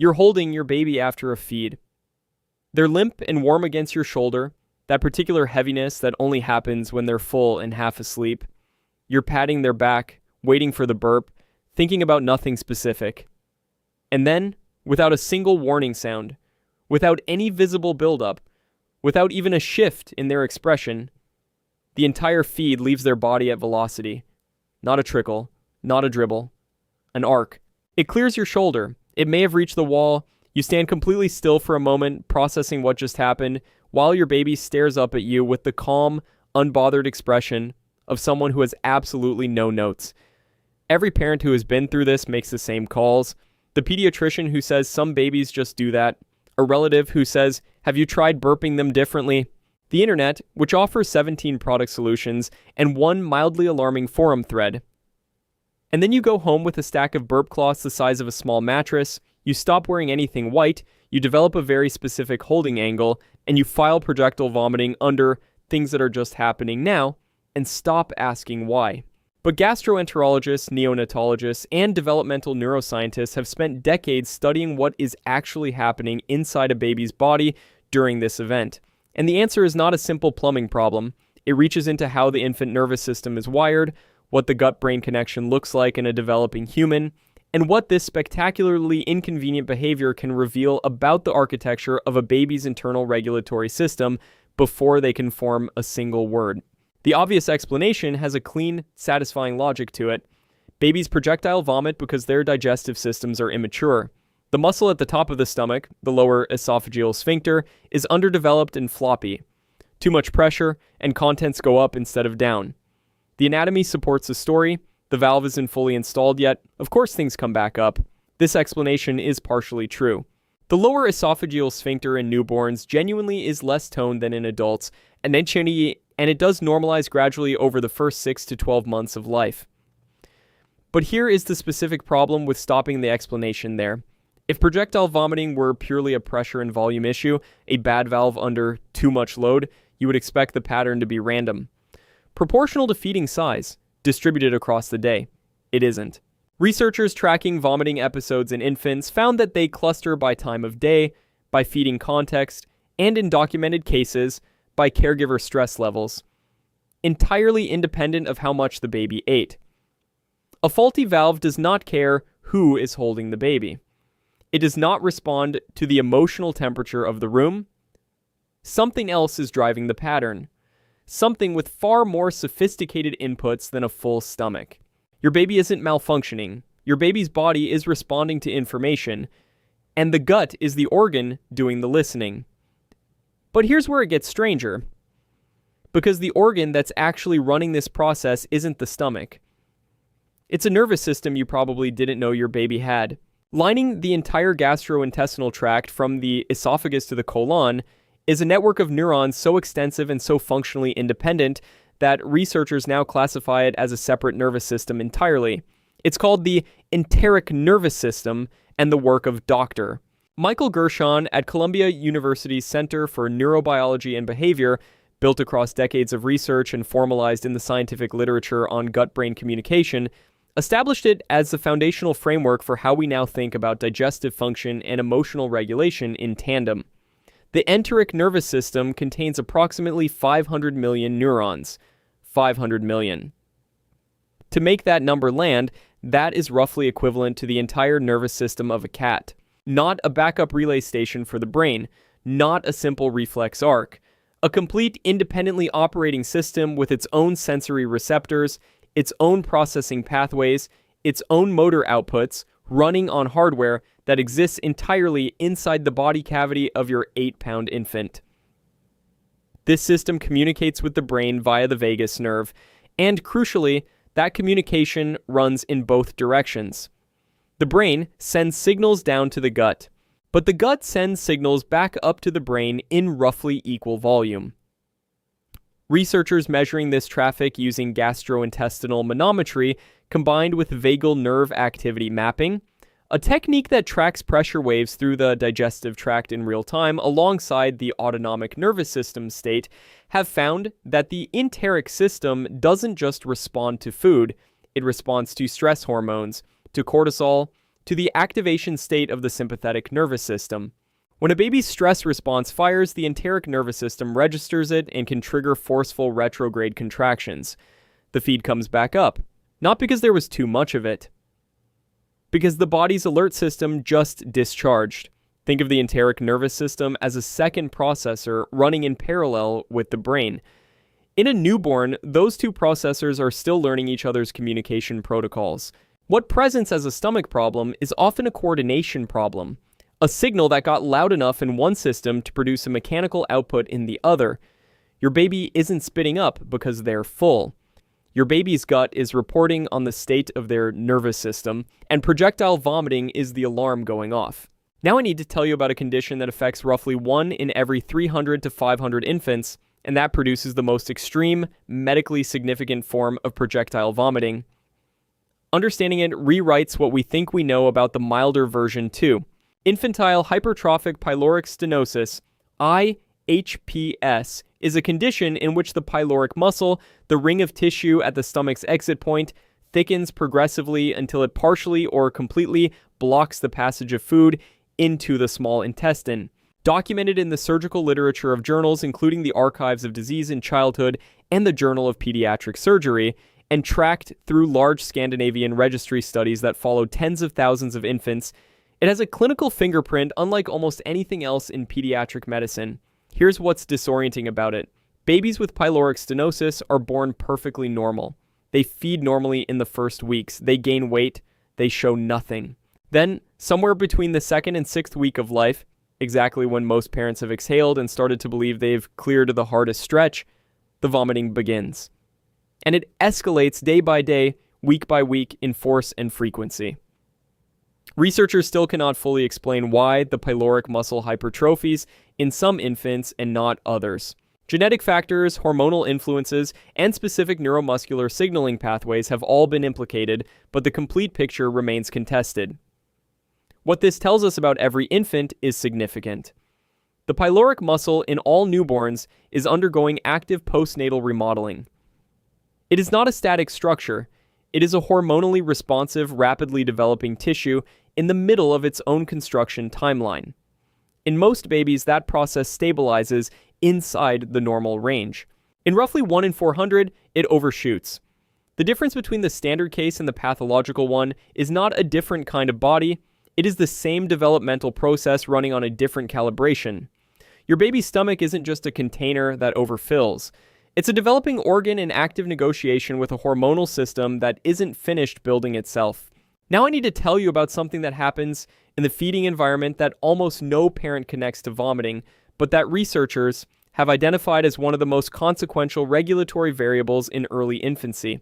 You're holding your baby after a feed. They're limp and warm against your shoulder, that particular heaviness that only happens when they're full and half asleep. You're patting their back, waiting for the burp, thinking about nothing specific. And then, without a single warning sound, without any visible buildup, without even a shift in their expression, the entire feed leaves their body at velocity. Not a trickle, not a dribble, an arc. It clears your shoulder. It may have reached the wall. You stand completely still for a moment, processing what just happened, while your baby stares up at you with the calm, unbothered expression of someone who has absolutely no notes. Every parent who has been through this makes the same calls. The pediatrician who says some babies just do that. A relative who says, "Have you tried burping them differently?" The internet, which offers 17 product solutions and one mildly alarming forum thread. And then you go home with a stack of burp cloths the size of a small mattress, you stop wearing anything white, you develop a very specific holding angle, and you file projectile vomiting under things that are just happening now, and stop asking why. But gastroenterologists, neonatologists, and developmental neuroscientists have spent decades studying what is actually happening inside a baby's body during this event. And the answer is not a simple plumbing problem. It reaches into how the infant nervous system is wired, what the gut-brain connection looks like in a developing human, and what this spectacularly inconvenient behavior can reveal about the architecture of a baby's internal regulatory system before they can form a single word. The obvious explanation has a clean, satisfying logic to it. Babies projectile vomit because their digestive systems are immature. The muscle at the top of the stomach, the lower esophageal sphincter, is underdeveloped and floppy. Too much pressure, and contents go up instead of down. The anatomy supports the story. The valve isn't fully installed yet. Of course things come back up. This explanation is partially true. The lower esophageal sphincter in newborns genuinely is less toned than in adults, and it does normalize gradually over the first 6 to 12 months of life. But here is the specific problem with stopping the explanation there. If projectile vomiting were purely a pressure and volume issue, a bad valve under too much load, you would expect the pattern to be random. Proportional to feeding size, distributed across the day. It isn't. Researchers tracking vomiting episodes in infants found that they cluster by time of day, by feeding context, and in documented cases, by caregiver stress levels, entirely independent of how much the baby ate. A faulty valve does not care who is holding the baby. It does not respond to the emotional temperature of the room. Something else is driving the pattern. Something with far more sophisticated inputs than a full stomach. Your baby isn't malfunctioning. Your baby's body is responding to information, and the gut is the organ doing the listening. But here's where it gets stranger, because the organ that's actually running this process isn't the stomach. It's a nervous system you probably didn't know your baby had. Lining the entire gastrointestinal tract from the esophagus to the colon is a network of neurons so extensive and so functionally independent that researchers now classify it as a separate nervous system entirely. It's called the enteric nervous system and the work of Dr. Michael Gershon at Columbia University's Center for Neurobiology and Behavior, built across decades of research and formalized in the scientific literature on gut-brain communication, established it as the foundational framework for how we now think about digestive function and emotional regulation in tandem. The enteric nervous system contains approximately 500 million neurons. 500 million. To make that number land, that is roughly equivalent to the entire nervous system of a cat. Not a backup relay station for the brain, not a simple reflex arc. A complete independently operating system with its own sensory receptors, its own processing pathways, its own motor outputs, running on hardware that exists entirely inside the body cavity of your 8-pound infant. This system communicates with the brain via the vagus nerve, and crucially, that communication runs in both directions. The brain sends signals down to the gut, but the gut sends signals back up to the brain in roughly equal volume. Researchers measuring this traffic using gastrointestinal manometry combined with vagal nerve activity mapping, a technique that tracks pressure waves through the digestive tract in real time alongside the autonomic nervous system state, have found that the enteric system doesn't just respond to food, it responds to stress hormones, to cortisol, to the activation state of the sympathetic nervous system. When a baby's stress response fires, the enteric nervous system registers it and can trigger forceful retrograde contractions. The feed comes back up, not because there was too much of it, because the body's alert system just discharged. Think of the enteric nervous system as a second processor running in parallel with the brain. In a newborn, those two processors are still learning each other's communication protocols. What presents as a stomach problem is often a coordination problem, a signal that got loud enough in one system to produce a mechanical output in the other. Your baby isn't spitting up because they're full. Your baby's gut is reporting on the state of their nervous system, and projectile vomiting is the alarm going off. Now I need to tell you about a condition that affects roughly 1 in every 300 to 500 infants, and that produces the most extreme, medically significant form of projectile vomiting. Understanding it rewrites what we think we know about the milder version too. Infantile hypertrophic pyloric stenosis, IHPS, is a condition in which the pyloric muscle, the ring of tissue at the stomach's exit point, thickens progressively until it partially or completely blocks the passage of food into the small intestine. Documented in the surgical literature of journals including the Archives of Disease in Childhood and the Journal of Pediatric Surgery, and tracked through large Scandinavian registry studies that followed tens of thousands of infants, it has a clinical fingerprint unlike almost anything else in pediatric medicine. Here's what's disorienting about it. Babies with pyloric stenosis are born perfectly normal. They feed normally in the first weeks. They gain weight. They show nothing. Then, somewhere between the second and sixth week of life, exactly when most parents have exhaled and started to believe they've cleared the hardest stretch, the vomiting begins. And it escalates day by day, week by week in force and frequency. Researchers still cannot fully explain why the pyloric muscle hypertrophies in some infants and not others. Genetic factors, hormonal influences, and specific neuromuscular signaling pathways have all been implicated, but the complete picture remains contested. What this tells us about every infant is significant. The pyloric muscle in all newborns is undergoing active postnatal remodeling. It is not a static structure. It is a hormonally responsive, rapidly developing tissue in the middle of its own construction timeline. In most babies, that process stabilizes inside the normal range. In roughly 1 in 400, it overshoots. The difference between the standard case and the pathological one is not a different kind of body. It is the same developmental process running on a different calibration. Your baby's stomach isn't just a container that overfills. It's a developing organ in active negotiation with a hormonal system that isn't finished building itself. Now I need to tell you about something that happens in the feeding environment that almost no parent connects to vomiting, but that researchers have identified as one of the most consequential regulatory variables in early infancy.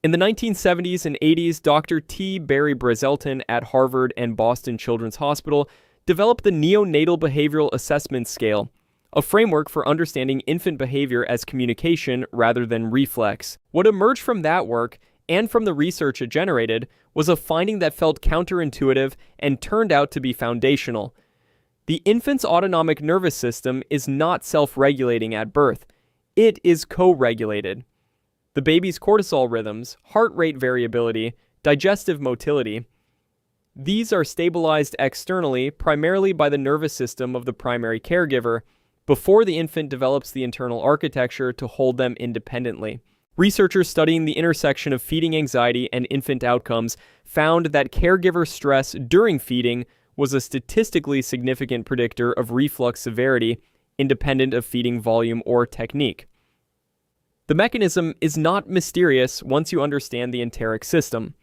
In the 1970s and 80s, Dr. T. Barry Brazelton at Harvard and Boston Children's Hospital developed the Neonatal Behavioral Assessment Scale, a framework for understanding infant behavior as communication rather than reflex. What emerged from that work, and from the research it generated, was a finding that felt counterintuitive and turned out to be foundational. The infant's autonomic nervous system is not self-regulating at birth. It is co-regulated. The baby's cortisol rhythms, heart rate variability, digestive motility, these are stabilized externally primarily by the nervous system of the primary caregiver before the infant develops the internal architecture to hold them independently. Researchers studying the intersection of feeding anxiety and infant outcomes found that caregiver stress during feeding was a statistically significant predictor of reflux severity, independent of feeding volume or technique. The mechanism is not mysterious once you understand the enteric system.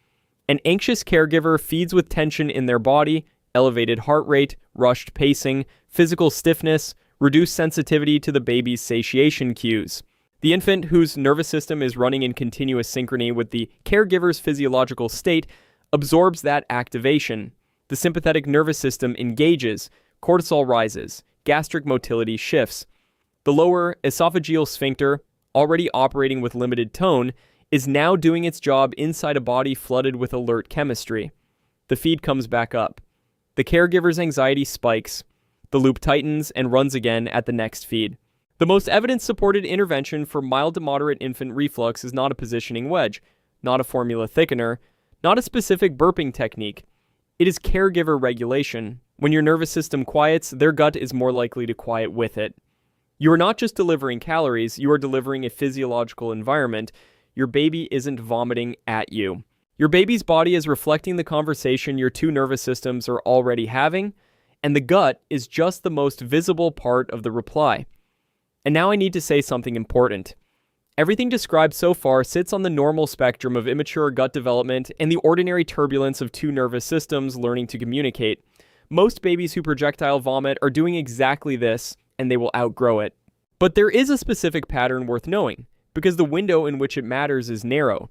An anxious caregiver feeds with tension in their body, elevated heart rate, rushed pacing, physical stiffness, reduced sensitivity to the baby's satiation cues. The infant, whose nervous system is running in continuous synchrony with the caregiver's physiological state, absorbs that activation. The sympathetic nervous system engages, cortisol rises, gastric motility shifts. The lower esophageal sphincter, already operating with limited tone, is now doing its job inside a body flooded with alert chemistry. The feed comes back up. The caregiver's anxiety spikes. The loop tightens and runs again at the next feed. The most evidence-supported intervention for mild to moderate infant reflux is not a positioning wedge, not a formula thickener, not a specific burping technique. It is caregiver regulation. When your nervous system quiets, their gut is more likely to quiet with it. You are not just delivering calories, you are delivering a physiological environment. Your baby isn't vomiting at you. Your baby's body is reflecting the conversation your two nervous systems are already having, and the gut is just the most visible part of the reply. And now I need to say something important. Everything described so far sits on the normal spectrum of immature gut development and the ordinary turbulence of two nervous systems learning to communicate. Most babies who projectile vomit are doing exactly this, and they will outgrow it. But there is a specific pattern worth knowing, because the window in which it matters is narrow.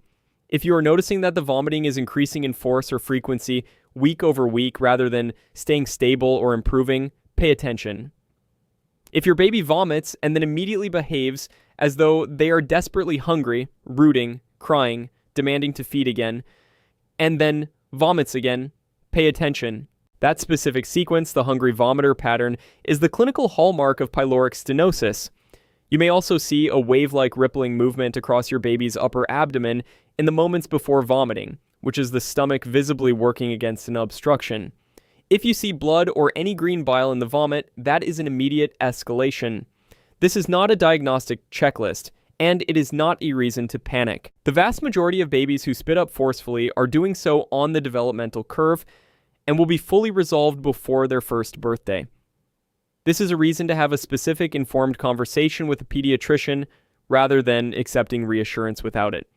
If you are noticing that the vomiting is increasing in force or frequency week over week rather than staying stable or improving, pay attention. If your baby vomits and then immediately behaves as though they are desperately hungry, rooting, crying, demanding to feed again, and then vomits again, pay attention. That specific sequence, the hungry vomiter pattern, is the clinical hallmark of pyloric stenosis. You may also see a wave-like rippling movement across your baby's upper abdomen in the moments before vomiting, which is the stomach visibly working against an obstruction. If you see blood or any green bile in the vomit, that is an immediate escalation. This is not a diagnostic checklist, and it is not a reason to panic. The vast majority of babies who spit up forcefully are doing so on the developmental curve and will be fully resolved before their first birthday. This is a reason to have a specific informed conversation with a pediatrician rather than accepting reassurance without it.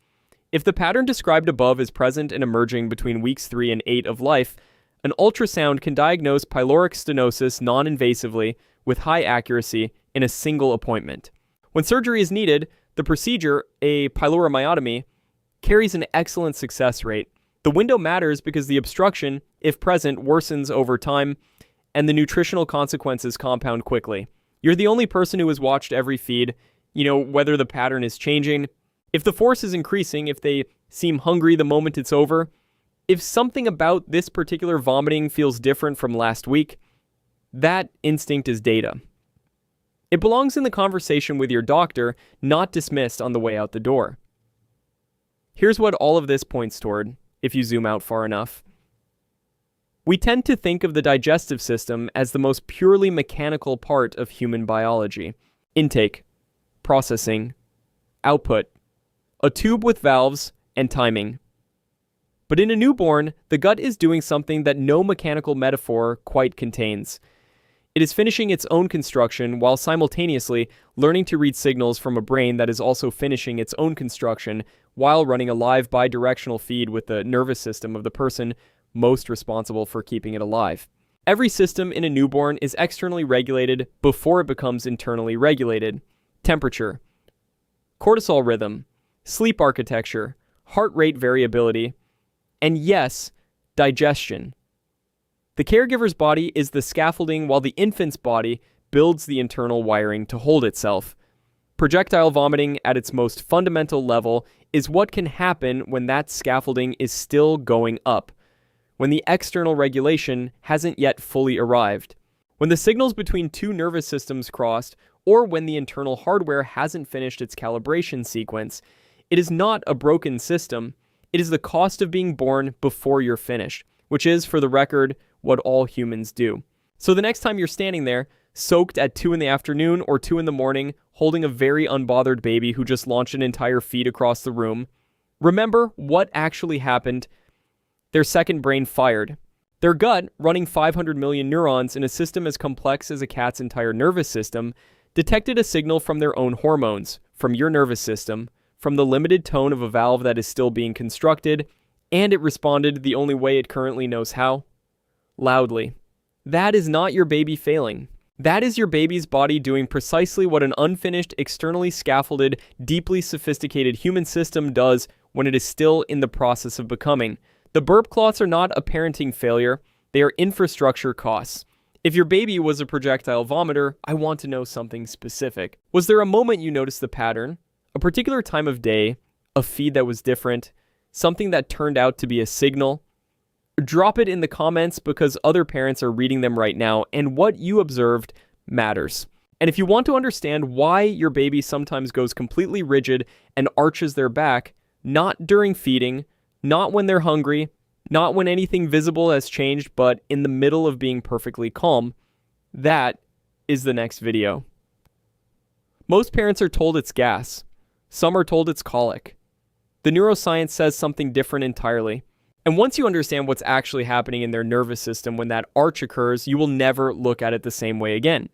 If the pattern described above is present and emerging between weeks 3 and 8 of life, an ultrasound can diagnose pyloric stenosis non-invasively with high accuracy in a single appointment. When surgery is needed, the procedure, a pyloromyotomy, carries an excellent success rate. The window matters because the obstruction, if present, worsens over time, and the nutritional consequences compound quickly. You're the only person who has watched every feed, whether the pattern is changing. If the force is increasing, if they seem hungry the moment it's over, if something about this particular vomiting feels different from last week, that instinct is data. It belongs in the conversation with your doctor, not dismissed on the way out the door. Here's what all of this points toward, if you zoom out far enough. We tend to think of the digestive system as the most purely mechanical part of human biology. Intake, processing, output, a tube with valves, and timing. But in a newborn, the gut is doing something that no mechanical metaphor quite contains. It is finishing its own construction while simultaneously learning to read signals from a brain that is also finishing its own construction while running a live bidirectional feed with the nervous system of the person most responsible for keeping it alive. Every system in a newborn is externally regulated before it becomes internally regulated. Temperature, cortisol rhythm, sleep architecture, heart rate variability, and yes, digestion. The caregiver's body is the scaffolding while the infant's body builds the internal wiring to hold itself. Projectile vomiting at its most fundamental level is what can happen when that scaffolding is still going up, when the external regulation hasn't yet fully arrived, when the signals between two nervous systems crossed, or when the internal hardware hasn't finished its calibration sequence. It is not a broken system. It is the cost of being born before you're finished, which is, for the record, what all humans do. So the next time you're standing there, soaked at 2 in the afternoon or 2 in the morning, holding a very unbothered baby who just launched an entire feed across the room, remember what actually happened. Their second brain fired. Their gut, running 500 million neurons in a system as complex as a cat's entire nervous system, detected a signal from their own hormones, from your nervous system, from the limited tone of a valve that is still being constructed, and it responded the only way it currently knows how: loudly. That is not your baby failing. That is your baby's body doing precisely what an unfinished, externally scaffolded, deeply sophisticated human system does when it is still in the process of becoming. The burp clots are not a parenting failure, they are infrastructure costs. If your baby was a projectile vomiter, I want to know something specific. Was there a moment you noticed the pattern? A particular time of day? A feed that was different? Something that turned out to be a signal? Drop it in the comments because other parents are reading them right now, and what you observed matters. And if you want to understand why your baby sometimes goes completely rigid and arches their back, not during feeding, not when they're hungry, Not when anything visible has changed, but in the middle of being perfectly calm. That is the next video. Most parents are told it's gas. Some are told it's colic. The neuroscience says something different entirely. And once you understand what's actually happening in their nervous system when that arch occurs, you will never look at it the same way again.